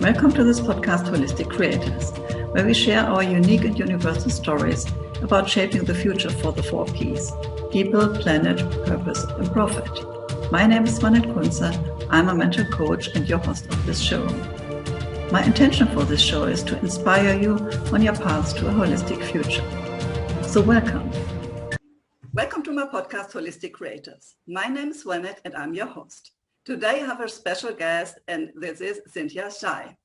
Welcome to this podcast, Holistic Creators, where we share our unique and universal stories about shaping the future for the 4 Ps: people, planet, purpose, and profit. My name is Swanette. I'm a mental coach and your host of this show. My intention for this show is to inspire you on your path to a holistic future. So welcome. Welcome to my podcast, Holistic Creators. My name is Swanette and I'm your host. Today I have a special guest, and this is Cynthia Zhai.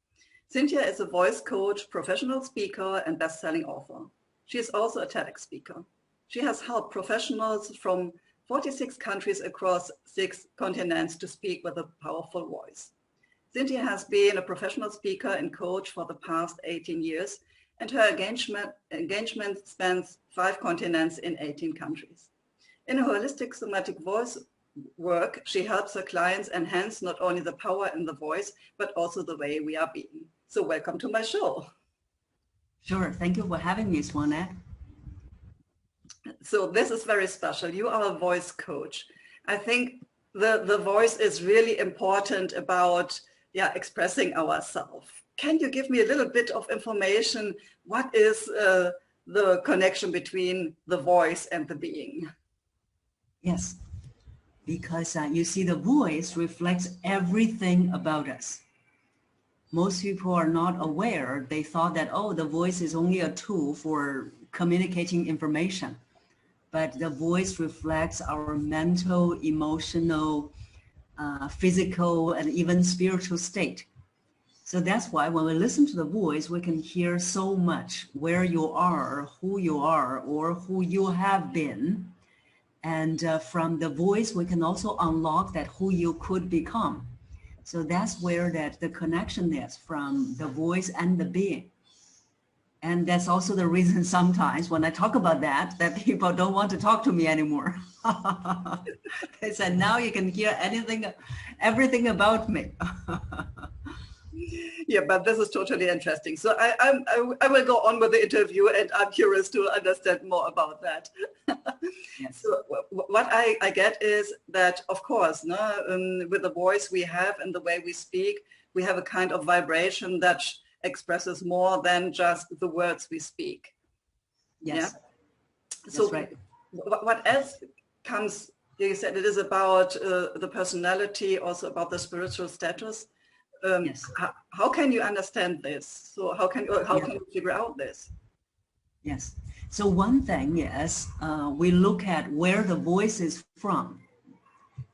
Cynthia is a voice coach, professional speaker, and best-selling author. She is also a TEDx speaker. She has helped professionals from 46 countries across 6 continents to speak with a powerful voice. Cynthia has been a professional speaker and coach for the past 18 years, and her engagement spans 5 continents in 18 countries. In her holistic somatic voice work, she helps her clients enhance not only the power in the voice, but also the way we are being. So welcome to my show. Sure. Thank you for having me, Swanette. So this is very special. You are a voice coach. I think the voice is really important about expressing ourselves. Can you give me a little bit of information? What is the connection between the voice and the being? Yes, because you see, the voice reflects everything about us. Most people are not aware. They thought that, oh, the voice is only a tool for communicating information. But the voice reflects our mental, emotional, physical, and even spiritual state. So that's why when we listen to the voice, we can hear so much where you are, who you are, or who you have been. And from the voice, we can also unlock that who you could become. So that's where the connection is from the voice and the being. And that's also the reason sometimes when I talk about that people don't want to talk to me anymore. They said, now you can hear everything about me. Yeah, but this is totally interesting. So I will go on with the interview, and I'm curious to understand more about that. Yes. So what I get is that, of course, with the voice we have and the way we speak, we have a kind of vibration that expresses more than just the words we speak. Yes. Yeah? So right. What else comes? You said it is about the personality, also about the spiritual status. Yes. How can you understand this? So how can you figure out this? Yes. So one thing is we look at where the voice is from.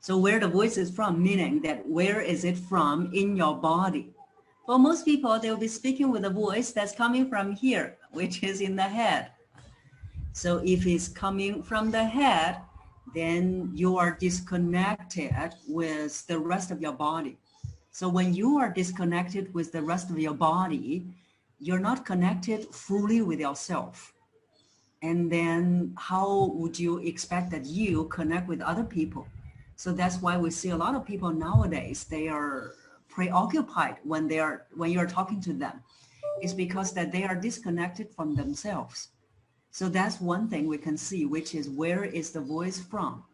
So where the voice is from, meaning that where is it from in your body? For most people, they'll be speaking with a voice that's coming from here, which is in the head. So if it's coming from the head, then you are disconnected with the rest of your body. So when you are disconnected with the rest of your body, you're not connected fully with yourself. And then how would you expect that you connect with other people? So that's why we see a lot of people nowadays, they are preoccupied when you're talking to them. It's because that they are disconnected from themselves. So that's one thing we can see, which is where is the voice from?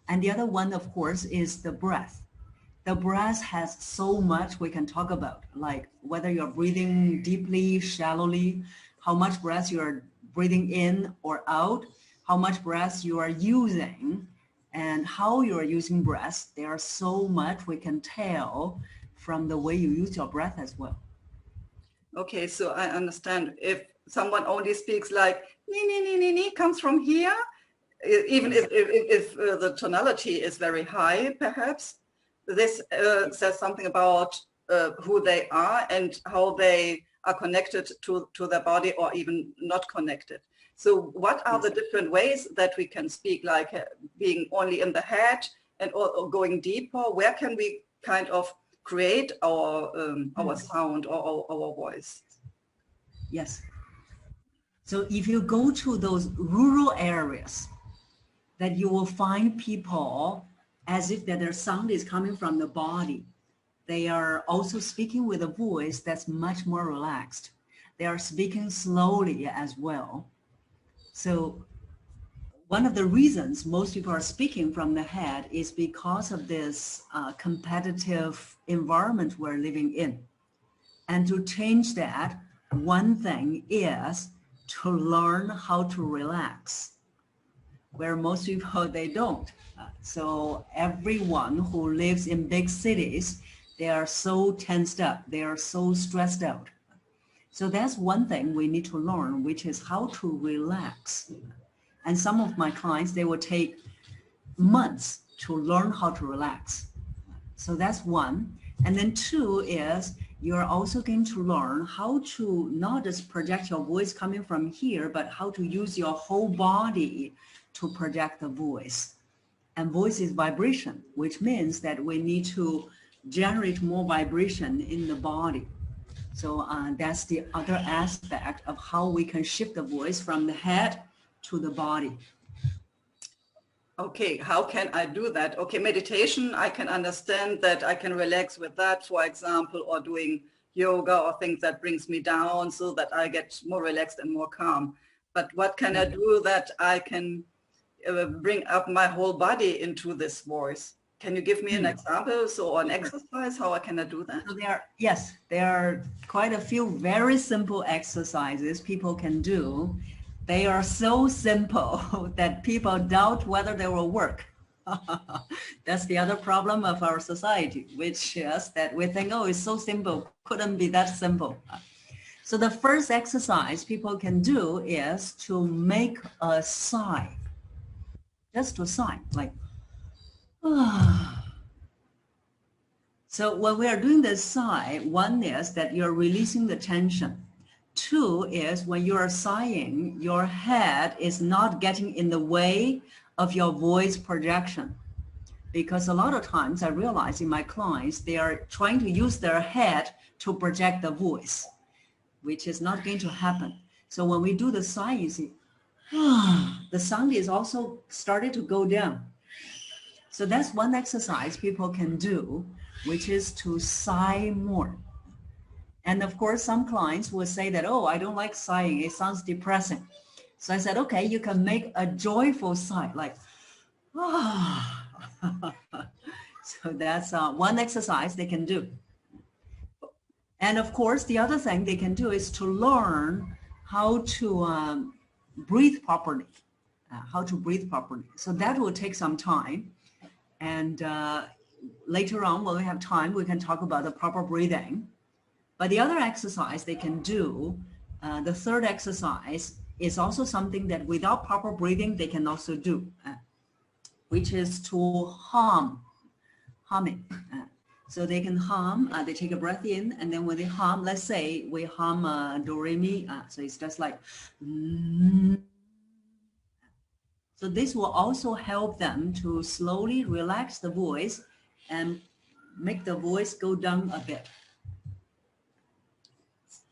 And the other one, of course, is the breath. The breath has so much we can talk about, like whether you're breathing deeply, shallowly, how much breath you're breathing in or out, how much breath you are using, and how you're using breath. There's so much we can tell from the way you use your breath as well. Okay, so I understand. If someone only speaks like nee, nee, nee, nee, nee, comes from here, even if the tonality is very high, perhaps, this says something about who they are and how they are connected to their body, or even not connected. So what are the different ways that we can speak, like being only in the head and or going deeper? Where can we kind of create our sound or our voice? Yes. So if you go to those rural areas, that you will find people as if that their sound is coming from the body. They are also speaking with a voice that's much more relaxed. They are speaking slowly as well. So one of the reasons most people are speaking from the head is because of this competitive environment we're living in. And to change that, one thing is to learn how to relax, where most people, they don't. So everyone who lives in big cities, they are so tensed up, they are so stressed out. So that's one thing we need to learn, which is how to relax. And some of my clients, they will take months to learn how to relax. So that's one. And then two is you're also going to learn how to not just project your voice coming from here, but how to use your whole body to project the voice. And voice is vibration, which means that we need to generate more vibration in the body. So that's the other aspect of how we can shift the voice from the head to the body. Okay, how can I do that? Okay, meditation, I can understand that I can relax with that, for example, or doing yoga or things that brings me down so that I get more relaxed and more calm. But what can I do that I can bring up my whole body into this voice? Can you give me an example, or an exercise? How can I do that? So there are quite a few very simple exercises people can do. They are so simple that people doubt whether they will work. That's the other problem of our society, which is that we think, oh, it's so simple, couldn't be that simple. So the first exercise people can do is to make a sigh, just to sigh, like, So when we are doing the sigh, one is that you're releasing the tension. Two is when you are sighing, your head is not getting in the way of your voice projection. Because a lot of times I realize in my clients, they are trying to use their head to project the voice, which is not going to happen. So when we do the sigh, you see, the sound is also starting to go down. So that's one exercise people can do, which is to sigh more. And of course, some clients will say that, oh, I don't like sighing. It sounds depressing. So I said, okay, you can make a joyful sigh, like, ah. So that's one exercise they can do. And of course, the other thing they can do is to learn how to breathe properly, So that will take some time. And later on, when we have time, we can talk about the proper breathing. But the other exercise they can do, the third exercise, is also something that without proper breathing, they can also do, which is to humming. So they can hum, they take a breath in, and then when they hum, let's say we hum do, re, mi, so it's just like, So this will also help them to slowly relax the voice and make the voice go down a bit.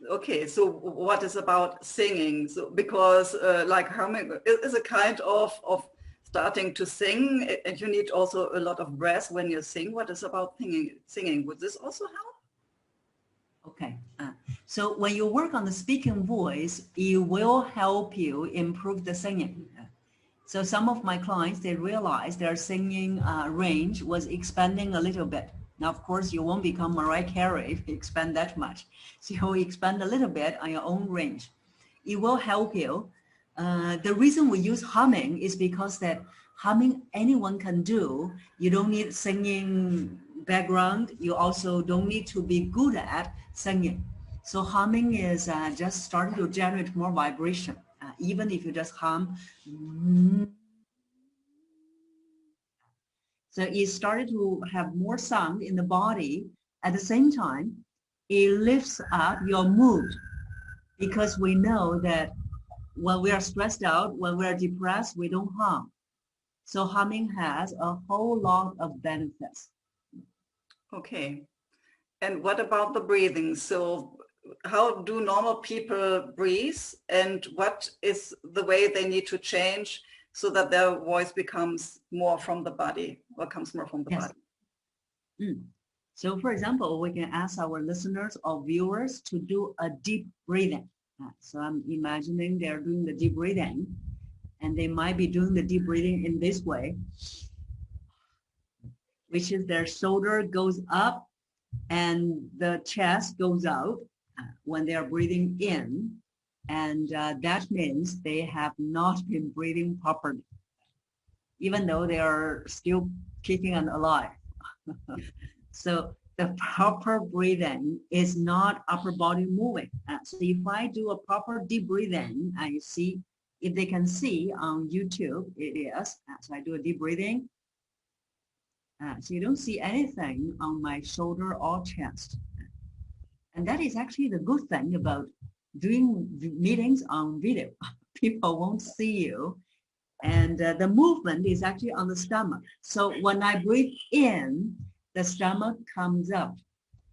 Okay, so what is about singing? So because like humming is a kind of starting to sing, and you need also a lot of breath when you sing. What is about singing? Would this also help? Okay, so when you work on the speaking voice, it will help you improve the singing. So some of my clients, they realized their singing range was expanding a little bit. Now, of course, you won't become Mariah Carey if you expand that much. So you'll expand a little bit on your own range. It will help you. The reason we use humming is because that humming anyone can do. You don't need singing background. You also don't need to be good at singing. So humming is just starting to generate more vibration. Even if you just hum. So it started to have more sound in the body. At the same time, it lifts up your mood, because we know that when we are stressed out, when we are depressed, we don't hum. So humming has a whole lot of benefits. Okay. And what about the breathing? So how do normal people breathe, and what is the way they need to change so that their voice becomes more from the body, or comes more from the body? So for example, we can ask our listeners or viewers to do a deep breathing. So I'm imagining they're doing the deep breathing, and they might be doing the deep breathing in this way, which is their shoulder goes up and the chest goes out when they are breathing in, and that means they have not been breathing properly, even though they are still kicking and alive. So the proper breathing is not upper body moving. So if I do a proper deep breathing, and you see, if they can see on YouTube, it is. So I do a deep breathing. So you don't see anything on my shoulder or chest. And that is actually the good thing about doing meetings on video. People won't see you. And the movement is actually on the stomach. So when I breathe in, the stomach comes up.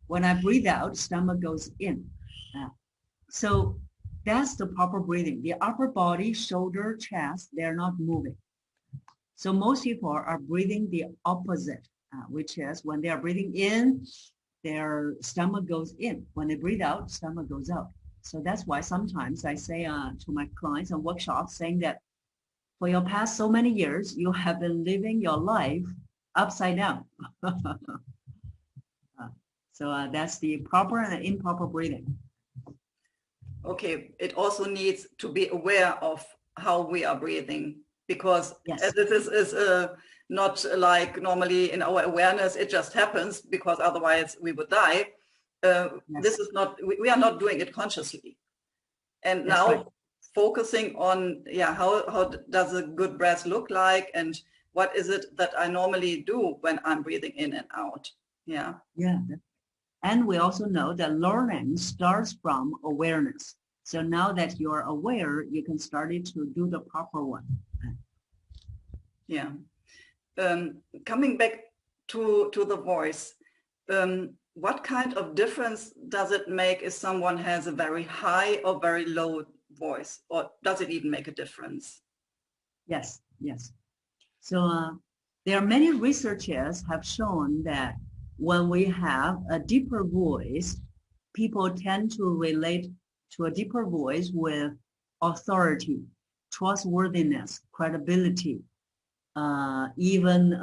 When I breathe out, stomach goes in. So that's the proper breathing. The upper body, shoulder, chest, they're not moving. So most people are breathing the opposite, which is when they are breathing in, their stomach goes in. When they breathe out, stomach goes out. So that's why sometimes I say to my clients and workshops saying that for your past so many years, you have been living your life upside down. So that's the proper and improper breathing. Okay, it also needs to be aware of how we are breathing, because Yes. this is not like normally in our awareness, it just happens, because otherwise we would die. Yes. This is not, we are not doing it consciously. And that's now right. Focusing on, how does a good breath look like, and what is it that I normally do when I'm breathing in and out? Yeah. And we also know that learning starts from awareness. So now that you're aware, you can start to do the proper one. Yeah. Coming back to the voice, what kind of difference does it make if someone has a very high or very low voice, or does it even make a difference? Yes. So there are many researchers have shown that when we have a deeper voice, people tend to relate to a deeper voice with authority, trustworthiness, credibility, even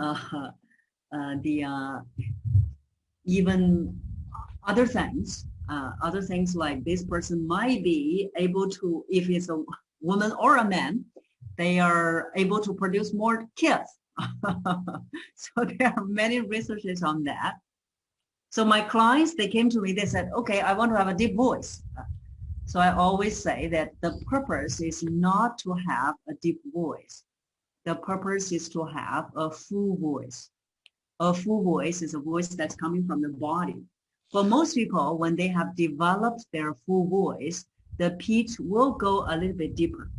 other things like this person might be able to, if it's a woman or a man, they are able to produce more kids. So there are many researches on that. So my clients, they came to me, they said, okay, I want to have a deep voice. So I always say that the purpose is not to have a deep voice. The purpose is to have a full voice. A full voice is a voice that's coming from the body. For most people, when they have developed their full voice, the pitch will go a little bit deeper.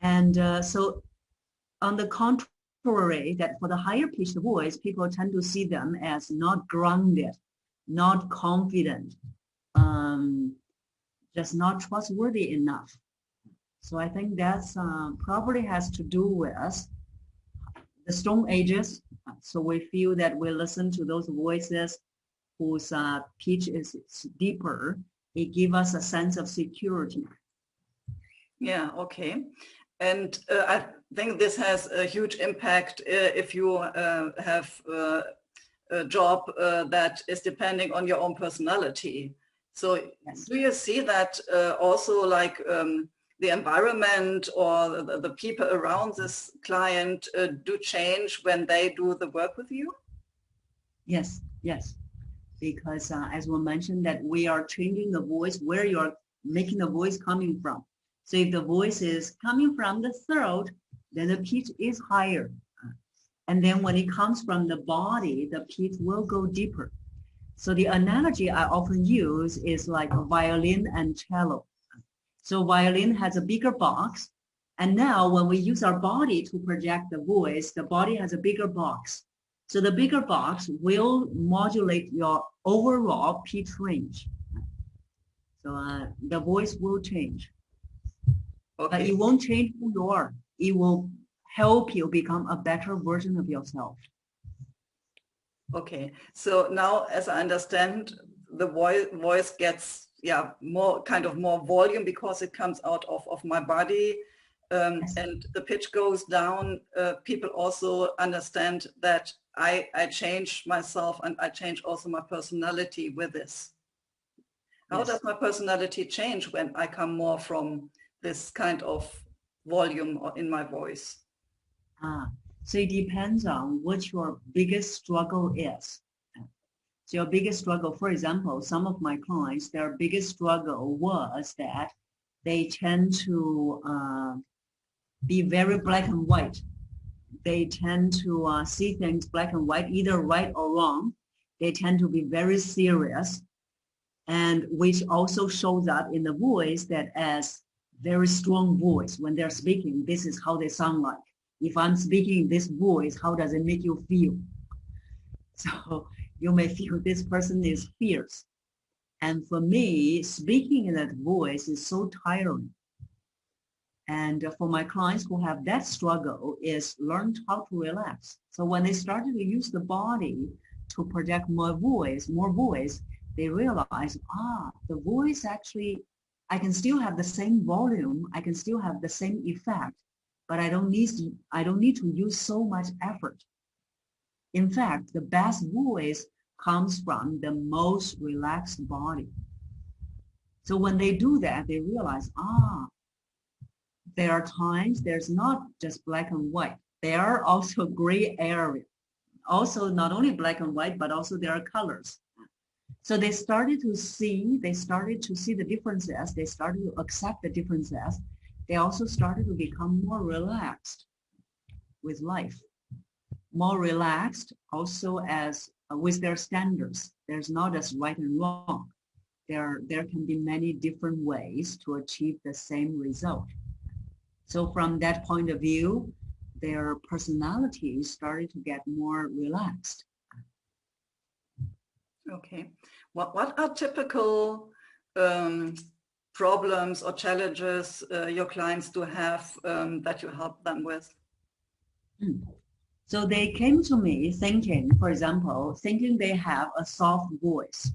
And so on the contrary, that for the higher pitched voice, people tend to see them as not grounded, not confident, just not trustworthy enough. So I think that's probably has to do with the Stone Ages. So we feel that we listen to those voices whose pitch is deeper. It gives us a sense of security. Yeah, okay. And I think this has a huge impact if you have a job that is depending on your own personality. So yes. Do you see that also, like the environment or the people around this client do change when they do the work with you? Yes. Because as we mentioned, that we are changing the voice where you're making the voice coming from. So if the voice is coming from the throat, then the pitch is higher. And then when it comes from the body, the pitch will go deeper. So the analogy I often use is like a violin and cello. So violin has a bigger box. And now when we use our body to project the voice, the body has a bigger box. So the bigger box will modulate your overall pitch range. So the voice will change. Okay. But it won't change who you are. It will help you become a better version of yourself. Okay. So now, as I understand, the voice gets more volume because it comes out of my body, yes. and the pitch goes down. People also understand that I change myself and I change also my personality with this. How Yes. does my personality change when I come more from this kind of volume in my voice? So it depends on what your biggest struggle is. So your biggest struggle, for example, some of my clients, their biggest struggle was that they tend to be very black and white. They tend to see things black and white, either right or wrong. They tend to be very serious, and which also shows up in the voice that as very strong voice. When they're speaking, this is how they sound like. If I'm speaking this voice, how does it make you feel? So you may feel this person is fierce. And for me, speaking in that voice is so tiring. And for my clients who have that struggle is learn how to relax. So when they started to use the body to project more voice, they realize, the voice actually, I can still have the same volume, I can still have the same effect, but I don't need to use so much effort. In fact, the best voice comes from the most relaxed body. So when they do that, they realize, there are times there's not just black and white. There are also gray area. Also not only black and white, but also there are colors. So they started to see the differences. They started to accept the differences. They also started to become more relaxed with life. More relaxed also as with their standards. There's not just right and wrong. There can be many different ways to achieve the same result. So from that point of view, their personalities started to get more relaxed. Okay. What are typical problems or challenges your clients do have that you help them with? So they came to me thinking, for example, thinking they have a soft voice.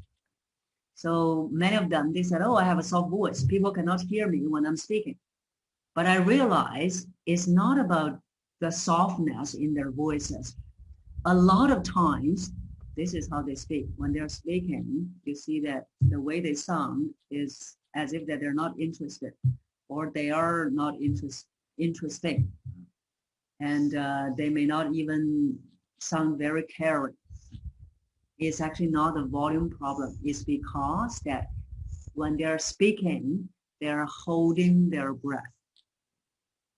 So many of them, they said, I have a soft voice. People cannot hear me when I'm speaking. But I realize it's not about the softness in their voices. A lot of times, this is how they speak. When they're speaking, you see that the way they sound is as if that they're not interested or they are not interesting. And they may not even sound very caring. It's actually not a volume problem. It's because that when they're speaking, they're holding their breath.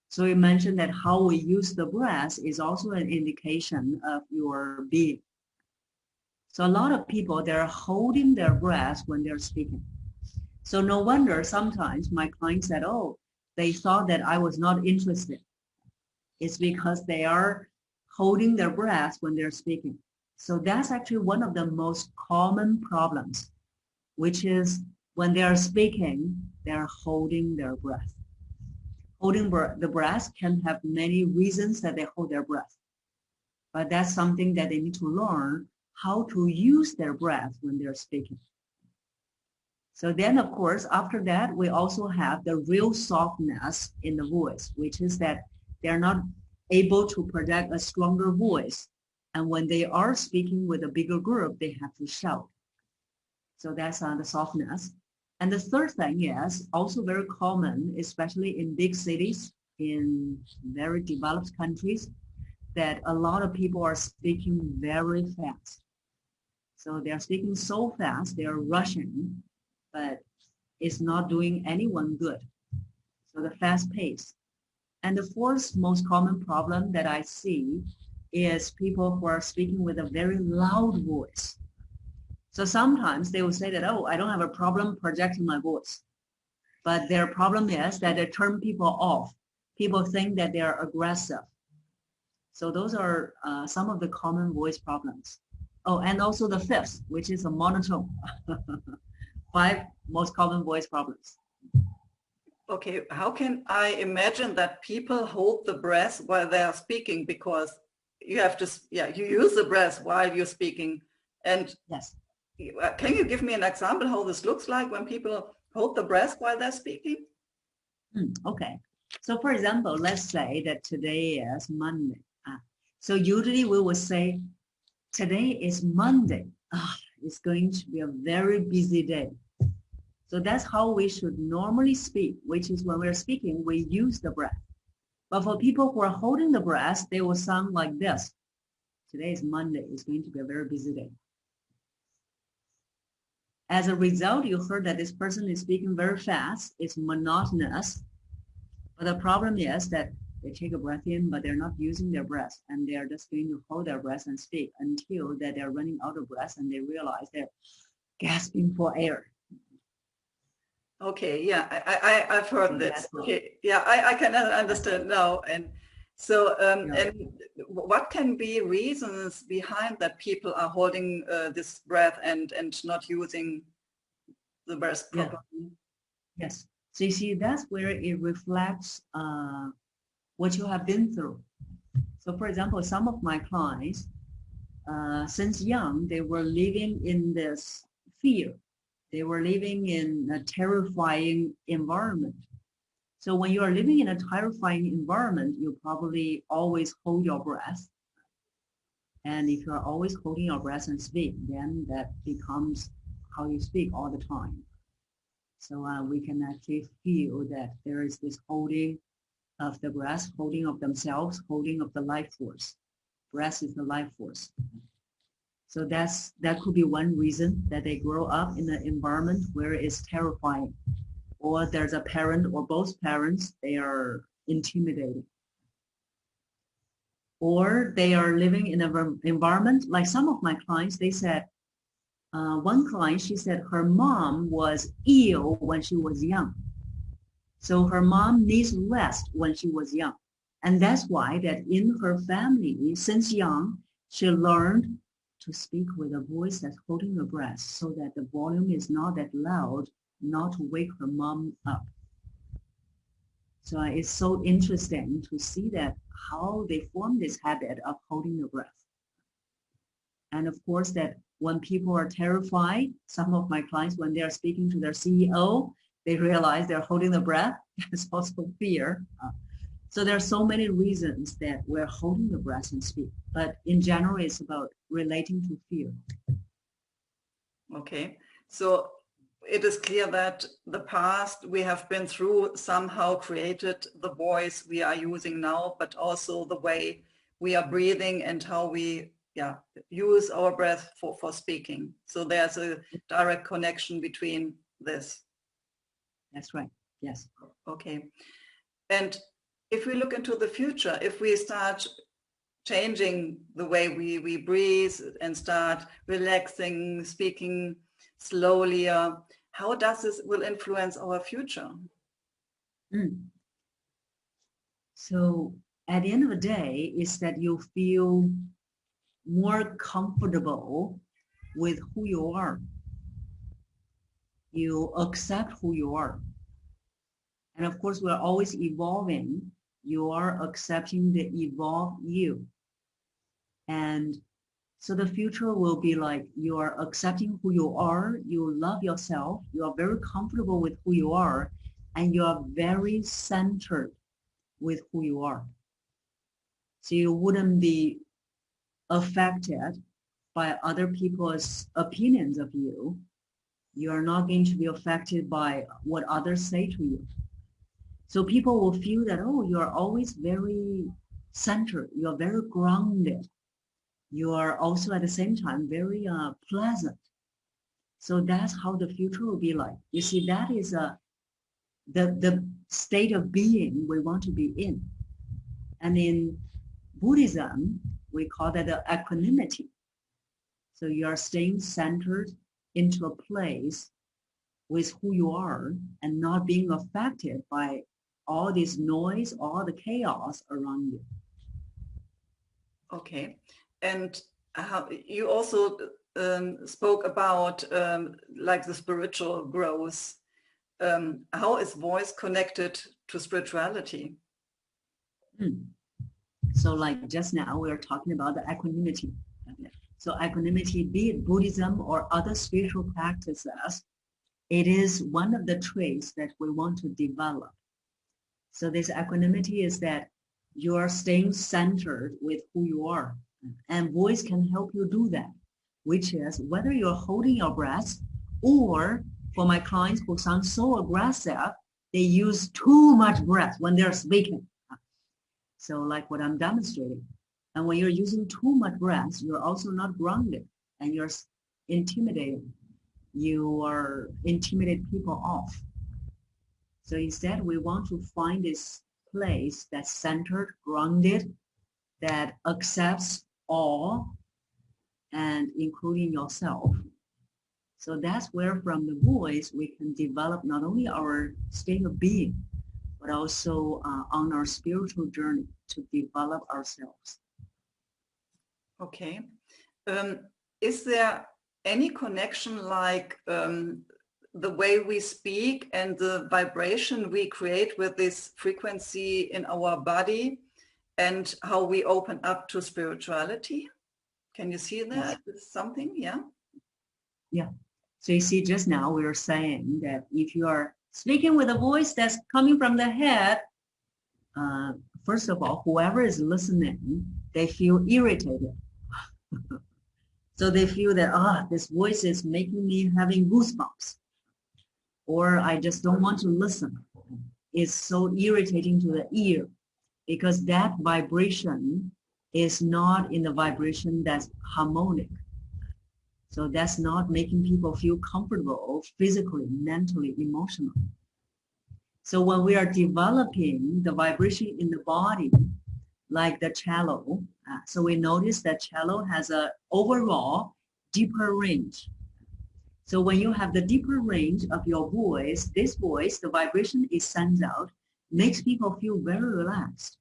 So you mentioned that how we use the breath is also an indication of your being. So a lot of people, they're holding their breath when they're speaking. So no wonder sometimes my clients said, they thought that I was not interested. It's because they are holding their breath when they're speaking. So that's actually one of the most common problems, which is when they are speaking, they're holding their breath. Holding the breath can have many reasons that they hold their breath. But that's something that they need to learn how to use their breath when they're speaking. So then, of course, after that, we also have the real softness in the voice, which is that they're not able to project a stronger voice. And when they are speaking with a bigger group, they have to shout. So that's the softness. And the third thing is also very common, especially in big cities, in very developed countries, that a lot of people are speaking very fast. So they're speaking so fast, they're rushing, but it's not doing anyone good. So the fast pace. And the fourth most common problem that I see is people who are speaking with a very loud voice. So sometimes they will say that, I don't have a problem projecting my voice. But their problem is that they turn people off. People think that they are aggressive. So those are some of the common voice problems. And also the fifth, which is a monotone. 5 most common voice problems. Okay, how can I imagine that people hold the breath while they are speaking? Because you have to, you use the breath while you're speaking. And yes, can you give me an example how this looks like when people hold the breath while they're speaking? Okay. So for example, let's say that today is Monday. So usually we will say, today is Monday. It's going to be a very busy day. So that's how we should normally speak, which is when we're speaking, we use the breath. But for people who are holding the breath, they will sound like this. Today is Monday. It's going to be a very busy day. As a result, you heard that this person is speaking very fast. It's monotonous. But the problem is that they take a breath in, but they're not using their breath. And they're just going to hold their breath and speak until that they're running out of breath and they realize they're gasping for air. Okay, yeah, I've heard this. Okay, yeah, I can understand now. And so, and what can be reasons behind that people are holding this breath and not using the breath properly? Yes. So you see, that's where it reflects what you have been through. So for example, some of my clients, since young, they were living in this fear. They were living in a terrifying environment. So when you are living in a terrifying environment, you probably always hold your breath. And if you are always holding your breath and speak, then that becomes how you speak all the time. So we can actually feel that there is this holding of the breath, holding of themselves, holding of the life force. Breath is the life force. So that could be one reason that they grow up in an environment where it's terrifying. Or there's a parent or both parents, they are intimidating. Or they are living in an environment, like some of my clients, they said, one client, she said her mom was ill when she was young. So her mom needs rest when she was young. And that's why that in her family, since young, she learned to speak with a voice that's holding her breath so that the volume is not that loud, not to wake her mom up. So it's so interesting to see that how they form this habit of holding the breath. And of course that when people are terrified, some of my clients, when they are speaking to their CEO, they realize they're holding the breath. There's also fear. So there are so many reasons that we're holding the breath and speak. But in general, it's about relating to fear. Okay. So it is clear that the past we have been through somehow created the voice we are using now, but also the way we are breathing and how we use our breath for speaking. So there's a direct connection between this. That's right. Yes. Okay. And if we look into the future, if we start changing the way we breathe and start relaxing, speaking slowly, how does this will influence our future? So at the end of the day, is that you feel more comfortable with who you are. You accept who you are. And of course, we're always evolving. You are accepting the evolved you. And so the future will be like you are accepting who you are, you love yourself, you are very comfortable with who you are, and you are very centered with who you are. So you wouldn't be affected by other people's opinions of you. You are not going to be affected by what others say to you. So people will feel that, oh, you are always very centered. You are very grounded. You are also at the same time very pleasant. So that's how the future will be like. You see, that is the state of being we want to be in. And in Buddhism, we call that the equanimity. So you are staying centered into a place with who you are and not being affected by all this noise, all the chaos around you. Okay. And you also spoke about like the spiritual growth. How is voice connected to spirituality? So like just now, we are talking about the equanimity. So equanimity, be it Buddhism or other spiritual practices, it is one of the traits that we want to develop. So this equanimity is that you are staying centered with who you are. And voice can help you do that, which is whether you're holding your breath, or for my clients who sound so aggressive, they use too much breath when they're speaking. So like what I'm demonstrating. And when you're using too much breath, you're also not grounded and you're intimidating. You are intimidate people off. So instead, we want to find this place that's centered, grounded, that accepts all and including yourself. So that's where from the voice, we can develop not only our state of being, but also on our spiritual journey to develop ourselves. Okay. Is there any connection like the way we speak and the vibration we create with this frequency in our body and how we open up to spirituality? Can you see that? Yes. Something, yeah? Yeah. So you see, just now we were saying that if you are speaking with a voice that's coming from the head, first of all, whoever is listening, they feel irritated. So they feel that, this voice is making me having goosebumps. Or I just don't want to listen. It's so irritating to the ear because that vibration is not in the vibration that's harmonic. So that's not making people feel comfortable physically, mentally, emotionally. So when we are developing the vibration in the body, like the cello, so we notice that cello has a overall deeper range. So when you have the deeper range of your voice, this voice, the vibration it sends out, makes people feel very relaxed.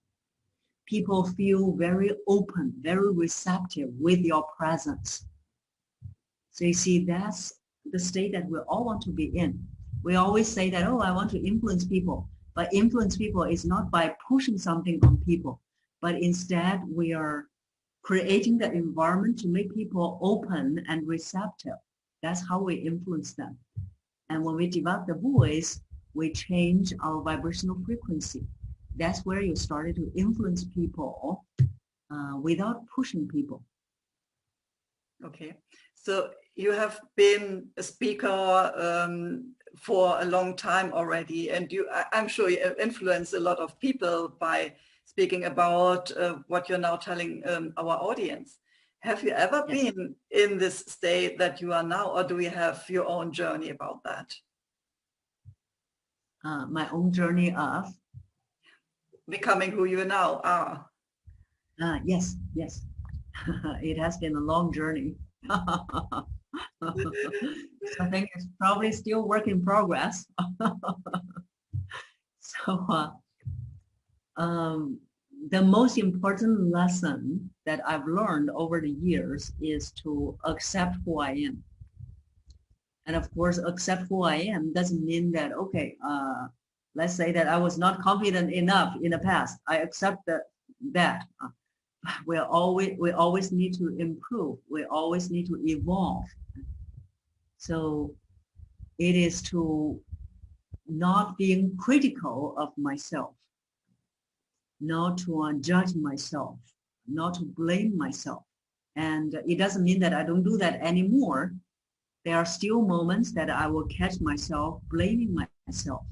People feel very open, very receptive with your presence. So you see, that's the state that we all want to be in. We always say that, I want to influence people. But influence people is not by pushing something on people, but instead we are creating the environment to make people open and receptive. That's how we influence them. And when we develop the voice, we change our vibrational frequency. That's where you started to influence people without pushing people. Okay. So you have been a speaker for a long time already, and I'm sure you influence a lot of people by speaking about what you're now telling our audience. Have you ever been in this state that you are now, or do you have your own journey about that? My own journey of? Becoming who you now are. Yes. It has been a long journey. So I think it's probably still work in progress. So the most important lesson that I've learned over the years is to accept who I am. And of course, accept who I am doesn't mean that, let's say that I was not confident enough in the past. I accept that. We always need to improve. We always need to evolve. So it is to not being critical of myself, not to judge myself, not to blame myself. And it doesn't mean that I don't do that anymore. There are still moments that I will catch myself blaming myself.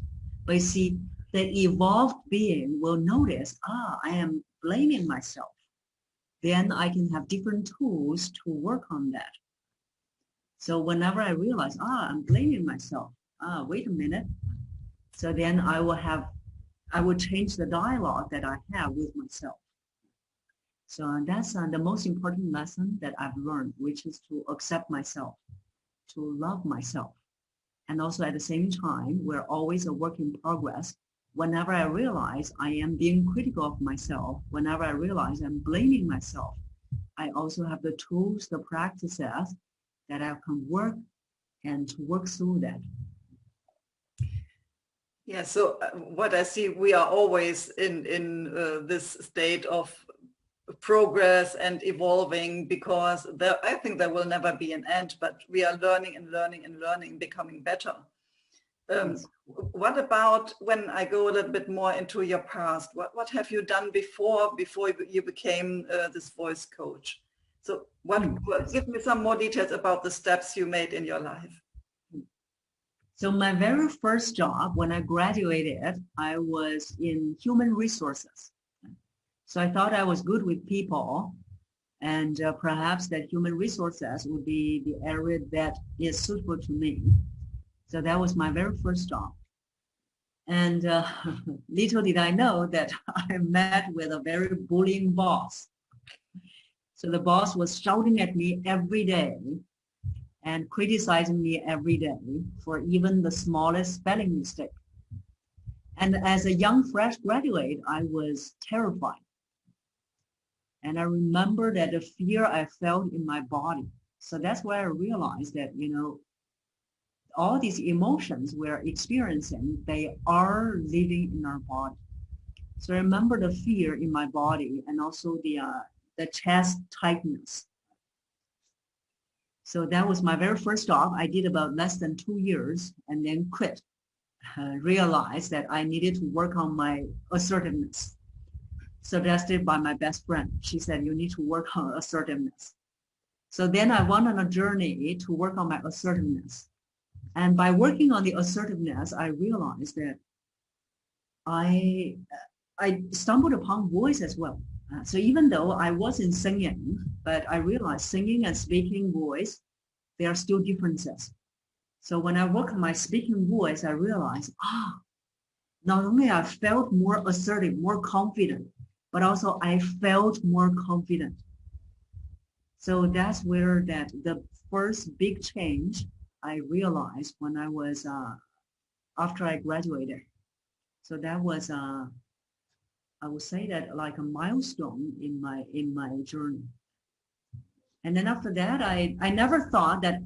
But you see, the evolved being will notice, I am blaming myself. Then I can have different tools to work on that. So whenever I realize, I'm blaming myself, wait a minute. So then I will change the dialogue that I have with myself. So that's the most important lesson that I've learned, which is to accept myself, to love myself. And also at the same time, we're always a work in progress. Whenever I realize I am being critical of myself, whenever I realize I'm blaming myself, I also have the tools, the practices that I can work and to work through that. Yeah, so what I see, we are always in this state of progress and evolving, because I think there will never be an end, but we are learning and learning and learning, becoming better. Yes. What about when I go a little bit more into your past? What have you done before you became this voice coach? So give me some more details about the steps you made in your life. So my very first job when I graduated, I was in human resources. So I thought I was good with people, and perhaps that human resources would be the area that is suitable to me. So that was my very first job. And little did I know that I met with a very bullying boss. So the boss was shouting at me every day and criticizing me every day for even the smallest spelling mistake. And as a young fresh graduate, I was terrified. And I remember that the fear I felt in my body. So that's why I realized that, you know, all these emotions we're experiencing, they are living in our body. So I remember the fear in my body and also the chest tightness. So that was my very first job. I did about less than 2 years and then quit. Realized that I needed to work on my assertiveness. Suggested by my best friend. She said, you need to work on assertiveness. So then I went on a journey to work on my assertiveness. And by working on the assertiveness, I realized that I stumbled upon voice as well. So even though I wasn't singing, but I realized singing and speaking voice, there are still differences. So when I work on my speaking voice, I realized, not only I felt more assertive, more confident, but also I felt more confident. So that's where the first big change I realized when I was, after I graduated. So that was, I would say that like a milestone in my journey. And then after that, I never thought that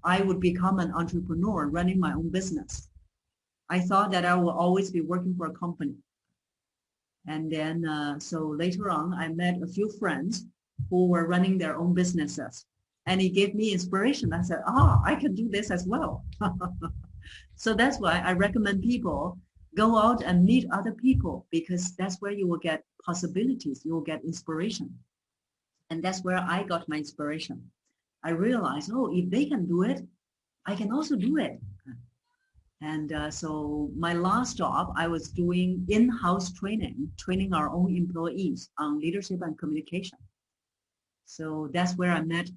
I would become an entrepreneur running my own business. I thought that I will always be working for a company. And then, so later on, I met a few friends who were running their own businesses. And it gave me inspiration. I said, I can do this as well. So that's why I recommend people go out and meet other people, because that's where you will get possibilities. You will get inspiration. And that's where I got my inspiration. I realized, if they can do it, I can also do it. And so my last job, I was doing in-house training our own employees on leadership and communication. So that's where I met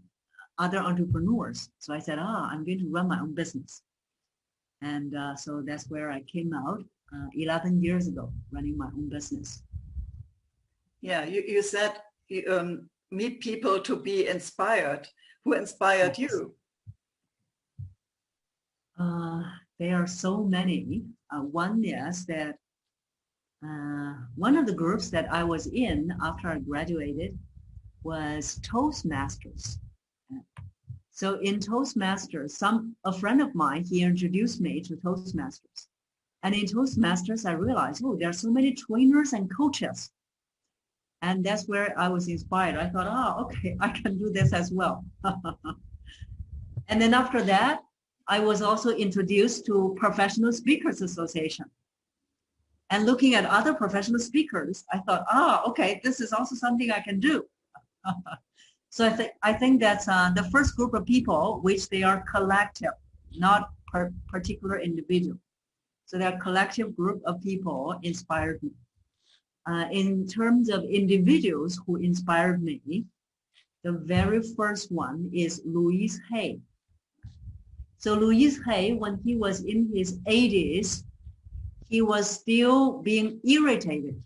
other entrepreneurs. So I said, I'm going to run my own business. And so that's where I came out 11 years ago, running my own business. Yeah, you said you meet people to be inspired. Who inspired you? There are so many. One is that one of the groups that I was in after I graduated was Toastmasters. So in Toastmasters, a friend of mine, he introduced me to Toastmasters. And in Toastmasters, I realized, there are so many trainers and coaches. And that's where I was inspired. I thought, okay, I can do this as well. And then after that, I was also introduced to Professional Speakers Association. And looking at other professional speakers, I thought, okay, this is also something I can do. So I think that's the first group of people, which they are collective, not particular individual. So that collective group of people inspired me. In terms of individuals who inspired me, the very first one is Louise Hay. So Louise Hay, when he was in his 80s, he was still being irritated.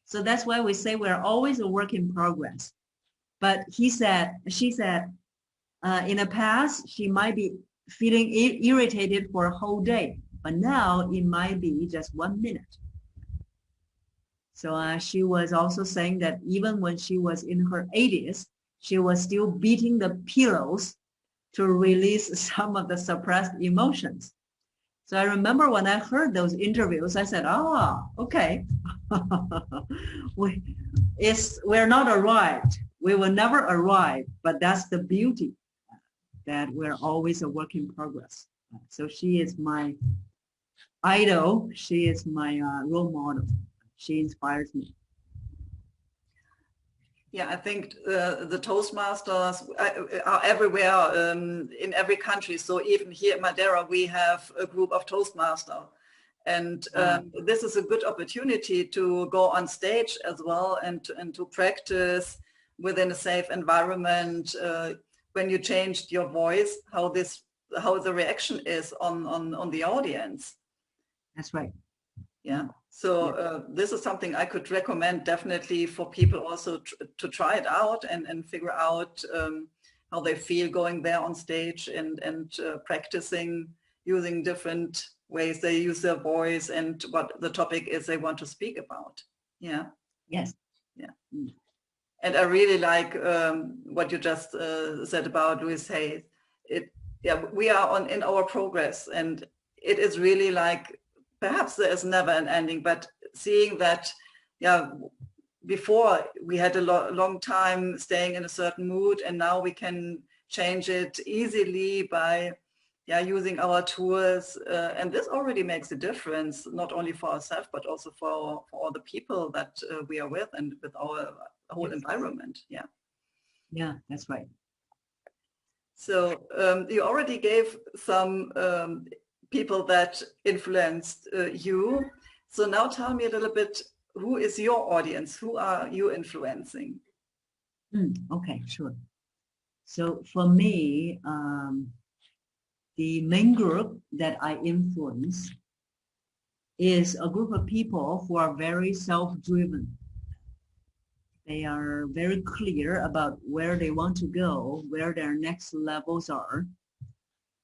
So that's why we say we're always a work in progress. But she said, in the past, she might be feeling irritated for a whole day, but now it might be just 1 minute. So she was also saying that even when she was in her 80s, she was still beating the pillows to release some of the suppressed emotions. So I remember when I heard those interviews, I said, okay, we're not arrived. We will never arrive, but that's the beauty, that we're always a work in progress. So she is my idol. She is my role model. She inspires me. Yeah, I think the Toastmasters are everywhere in every country. So even here in Madeira, we have a group of Toastmasters. And this is a good opportunity to go on stage as well and to practice within a safe environment. When you changed your voice, how the reaction is on the audience. That's right. Yeah. So this is something I could recommend definitely for people also to try it out and figure out how they feel going there on stage and practicing using different ways they use their voice and what the topic is they want to speak about. Yeah. Yes. Yeah. And I really like what you just said about Louise Hay. Yeah, we are in our progress, and it is really like, perhaps there is never an ending, but seeing that, yeah, before we had a long time staying in a certain mood, and now we can change it easily by using our tools. And this already makes a difference, not only for ourselves, but also for all the people that we are with and with our whole environment. Yeah. Yeah, that's right. So you already gave some people that influenced you. So now tell me a little bit, who is your audience? Who are you influencing? Okay, sure. So for me, the main group that I influence is a group of people who are very self-driven. They are very clear about where they want to go, where their next levels are,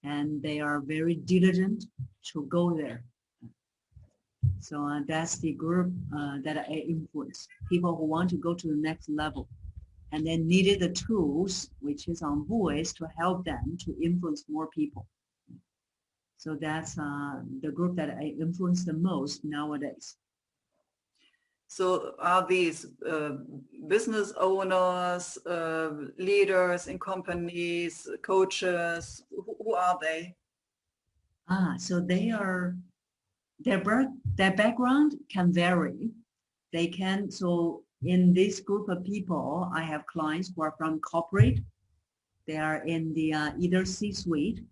and they are very diligent to go there. So that's the group that I influence, people who want to go to the next level and then needed the tools, which is on voice, to help them to influence more people. So that's the group that I influence the most nowadays. So are these business owners, leaders in companies, coaches? Who are they? So they are, their background can vary. They can, so in this group of people, I have clients who are from corporate. They are in the either C-suite.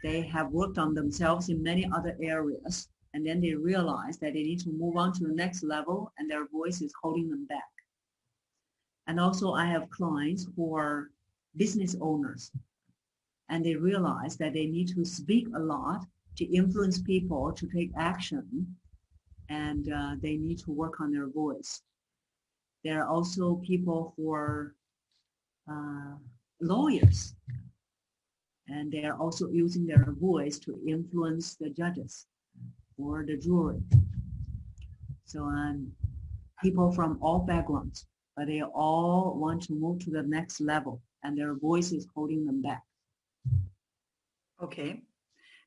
They have worked on themselves in many other areas, and then they realize that they need to move on to the next level, and their voice is holding them back. And also I have clients who are business owners, and they realize that they need to speak a lot to influence people to take action, and they need to work on their voice. There are also people who are lawyers, and they are also using their voice to influence the judges or the jury. So people from all backgrounds, but they all want to move to the next level, and their voice is holding them back. Okay.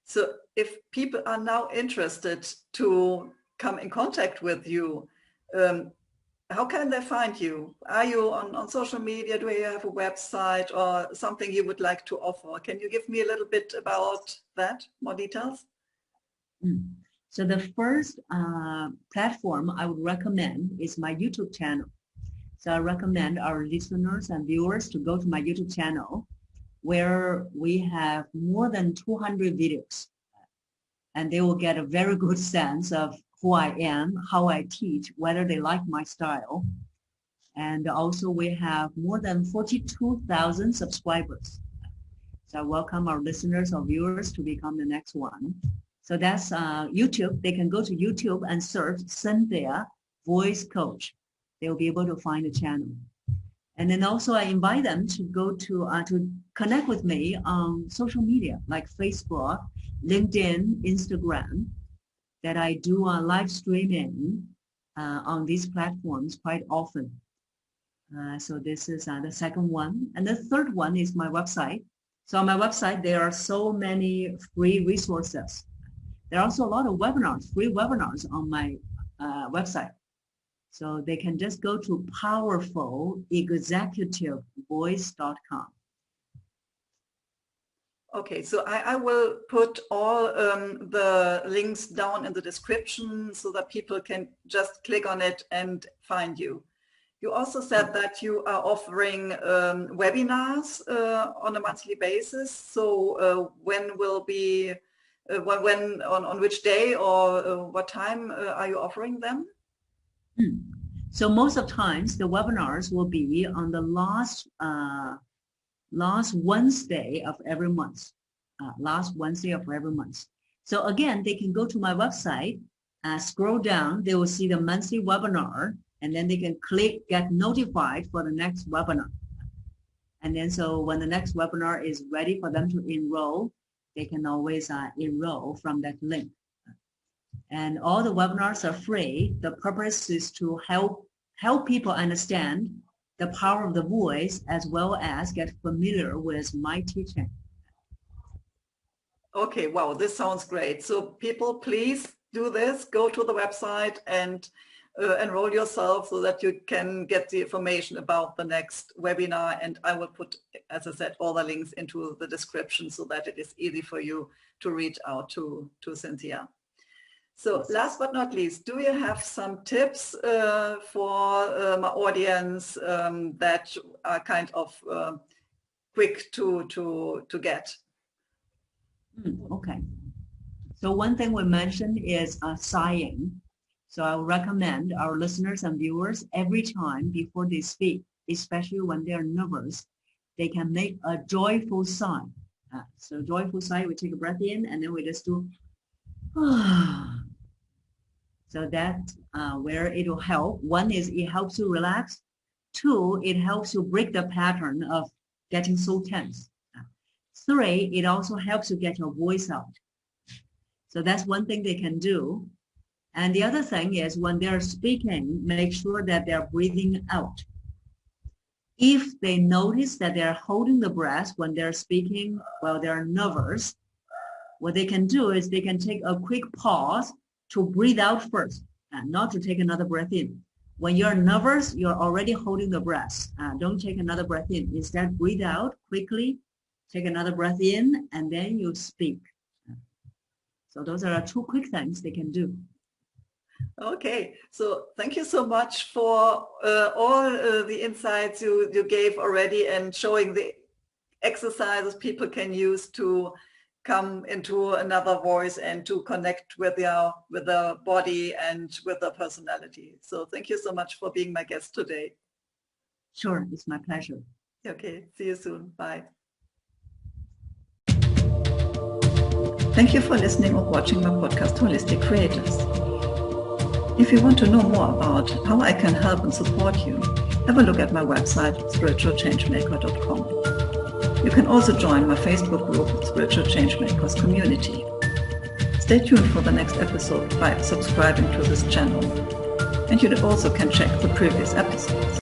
So if people are now interested to come in contact with you, how can they find you? Are you on social media? Do you have a website or something you would like to offer? Can you give me a little bit about that, more details? So the first platform I would recommend is my YouTube channel. So I recommend our listeners and viewers to go to my YouTube channel, where we have more than 200 videos, and they will get a very good sense of who I am, how I teach, whether they like my style. And also we have more than 42,000 subscribers. So I welcome our listeners or viewers to become the next one. So that's YouTube. They can go to YouTube and search Cynthia Voice Coach. They'll be able to find the channel. And then also I invite them to go to connect with me on social media like Facebook, LinkedIn, Instagram, that I do live streaming on these platforms quite often. So this is the second one. And the third one is my website. So on my website, there are so many free resources. There are also a lot of webinars, free webinars on my website. So they can just go to powerfulexecutivevoice.com. Okay, so I will put all the links down in the description so that people can just click on it and find you. You also said that you are offering webinars on a monthly basis. So when will be, on which day or what time are you offering them? So most of times the webinars will be on the last Wednesday of every month. Last Wednesday of every month. So again, they can go to my website, scroll down, they will see the monthly webinar, and then they can click get notified for the next webinar. And then so when the next webinar is ready for them to enroll, they can always enroll from that link. And all the webinars are free. The purpose is to help people understand the power of the voice, as well as get familiar with my teaching. Okay, wow, this sounds great. So people, please do this. Go to the website and enroll yourself so that you can get the information about the next webinar. And I will put, as I said, all the links into the description so that it is easy for you to reach out to Cynthia. So last but not least, do you have some tips for my audience that are kind of quick to get? Okay. So one thing we mentioned is sighing. So I would recommend our listeners and viewers every time before they speak, especially when they're nervous, they can make a joyful sigh. So joyful sigh, we take a breath in and then we just do so that where it will help. One is it helps you relax. Two, it helps you break the pattern of getting so tense. Three, it also helps you get your voice out. So that's one thing they can do. And the other thing is when they're speaking, make sure that they're breathing out. If they notice that they're holding the breath when they're speaking while they're nervous, what they can do is they can take a quick pause to breathe out first, and not to take another breath in. When you're nervous, you're already holding the breath. Don't take another breath in. Instead, breathe out quickly, take another breath in, and then you speak. So those are two quick things they can do. Okay, so thank you so much for all the insights you gave already and showing the exercises people can use to come into another voice and to connect with the body and with the personality. So thank you so much for being my guest today. Sure, it's my pleasure. Okay, see you soon. Bye. Thank you for listening or watching my podcast, Holistic Creators. If you want to know more about how I can help and support you, have a look at my website, spiritualchangemaker.com. You can also join my Facebook group, Spiritual Changemakers Community. Stay tuned for the next episode by subscribing to this channel. And you also can check the previous episodes.